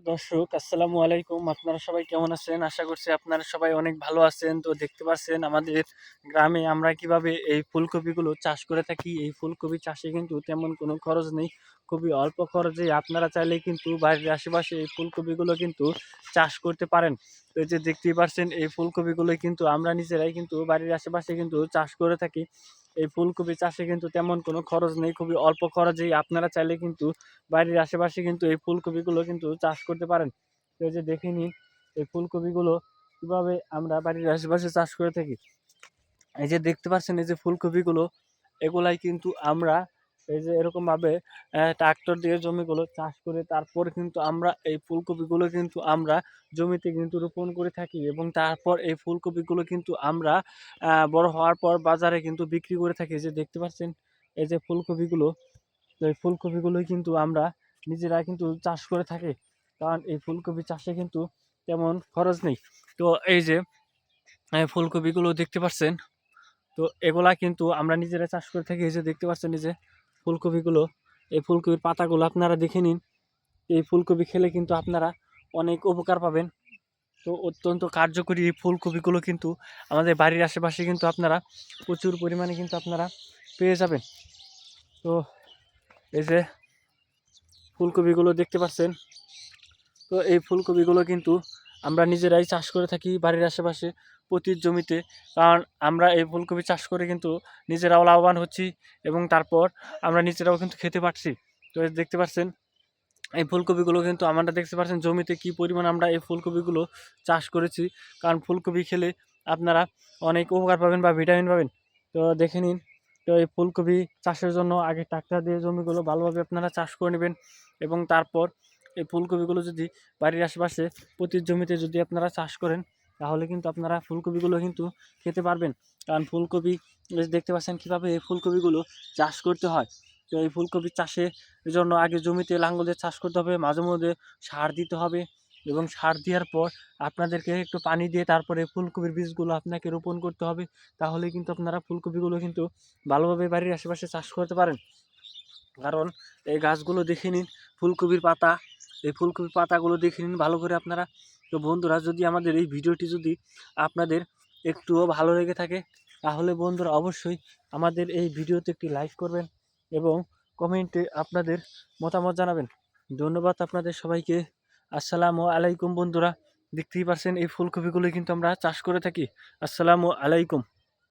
দর্শক আসসালামু আলাইকুম। আপনারা সবাই কেমন আছেন? আশা করছি আপনারা সবাই অনেক ভালো আছেন। তো দেখতে পাচ্ছেন আমাদের গ্রামে আমরা কিভাবে এই ফুলকপিগুলো চাষ করে থাকি। এই ফুলকপি চাষে কিন্তু তেমন কোনো খরচ নেই। খুবই অল্প খরচে আপনারা চাইলে কিন্তু বাড়ির আশেপাশে এই ফুলকপিগুলো কিন্তু চাষ করতে পারেন। তো এই যে দেখতেই পাচ্ছেন এই ফুলকপিগুলো কিন্তু আমরা নিজেরাই কিন্তু বাড়ির আশেপাশে কিন্তু চাষ করে থাকি। এই ফুলকপি চাষে কিন্তু তেমন কোনো খরচ নেই। খুবই অল্প খরচেই আপনারা চাইলে কিন্তু বাড়ির আশেপাশে কিন্তু এই ফুলকপিগুলো কিন্তু চাষ করতে পারেন। তো এই যে দেখে নিন এই ফুলকপিগুলো কিভাবে আমরা বাড়ির আশেপাশে চাষ করে থাকি। এই যে দেখতে পাচ্ছেন এই যে ফুলকপিগুলো এগুলাই কিন্তু আমরা এই যে এরকমভাবে ট্রাক্টর দিয়ে জমিগুলো চাষ করে তারপর কিন্তু আমরা এই ফুলকপিগুলো কিন্তু আমরা জমিতে কিন্তু রোপণ করে থাকি এবং তারপর এই ফুলকপিগুলো কিন্তু আমরা বড় হওয়ার পর বাজারে কিন্তু বিক্রি করে থাকি। এই যে দেখতে পাচ্ছেন এই যে ফুলকপিগুলো, তো এই ফুলকপিগুলোই কিন্তু আমরা নিজেরা কিন্তু চাষ করে থাকি। কারণ এই ফুলকপি চাষে কিন্তু তেমন খরচ নেই। তো এই যে ফুলকপিগুলো দেখতে পাচ্ছেন, তো এগুলা কিন্তু আমরা নিজেরা চাষ করে থাকি। এই যে দেখতে পাচ্ছেন এই যে ফুলকপিগুলো, এই ফুলকপির পাতাগুলো আপনারা দেখে নিন। এই ফুলকপি খেলে কিন্তু আপনারা অনেক উপকার পাবেন। তো অত্যন্ত কার্যকরী এই ফুলকপিগুলো কিন্তু আমাদের বাড়ির আশেপাশে কিন্তু আপনারা প্রচুর পরিমাণে কিন্তু আপনারা পেয়ে যাবেন। তো এই যে ফুলকপিগুলো দেখতে পাচ্ছেন, তো এই ফুলকপিগুলো কিন্তু আমরা নিজেরাই চাষ করে থাকি বাড়ির আশেপাশে প্রতি জমিতে। কারণ আমরা এই ফুলকপি চাষ করে কিন্তু নিজেরাও লাভবান হচ্ছি এবং তারপর আমরা নিজেরাও কিন্তু খেতে পারছি। তো এই দেখতে পাচ্ছেন এই ফুলকপিগুলো কিন্তু আমরা দেখতে পাচ্ছেন জমিতে কি পরিমাণ আমরা এই ফুলকপিগুলো চাষ করেছি। কারণ ফুলকপি খেলে আপনারা অনেক উপকার পাবেন বা ভিটামিন পাবেন। তো দেখে নিন। তো এই ফুলকপি চাষের জন্য আগে ট্রাক্টর দিয়ে জমিগুলো ভালোভাবে আপনারা চাষ করে নেবেন এবং তারপর এই ফুলকপিগুলো যদি বাড়ির আশেপাশে প্রতি জমিতে যদি আপনারা চাষ করেন তাহলে কিন্তু আপনারা ফুলকপিগুলো কিন্তু খেতে পারবেন। কারণ ফুলকপি দেখতে পাচ্ছেন কীভাবে এই ফুলকপিগুলো চাষ করতে হয়। তো এই ফুলকপি চাষের জন্য আগে জমিতে লাঙ্গল দিয়ে চাষ করতে হবে, মাঝে মধ্যে সার দিতে হবে এবং সার দেওয়ার পর আপনাদেরকে একটু পানি দিয়ে তারপরে ফুলকপির বীজগুলো আপনাকে রোপণ করতে হবে। তাহলে কিন্তু আপনারা ফুলকপিগুলো কিন্তু ভালোভাবে বাড়ির আশেপাশে চাষ করতে পারেন। কারণ এই গাছগুলো দেখে নিন, ফুলকপির পাতা, এই ফুলকপির পাতাগুলো দেখে নিন ভালো করে আপনারা। তো বন্ধুরা, যদি আমাদের এই ভিডিওটি যদি আপনাদের একটুও ভালো লেগে থাকে তাহলে বন্ধুরা অবশ্যই আমাদের এই ভিডিওতে একটি লাইক করবেন এবং কমেন্টে আপনাদের মতামত জানাবেন। ধন্যবাদ আপনাদের সবাইকে। আসসালামু আলাইকুম বন্ধুরা। দেখতেই পাচ্ছেন এই ফুলকপিগুলো কিন্তু আমরা চাষ করে থাকি। আসসালামু আলাইকুম।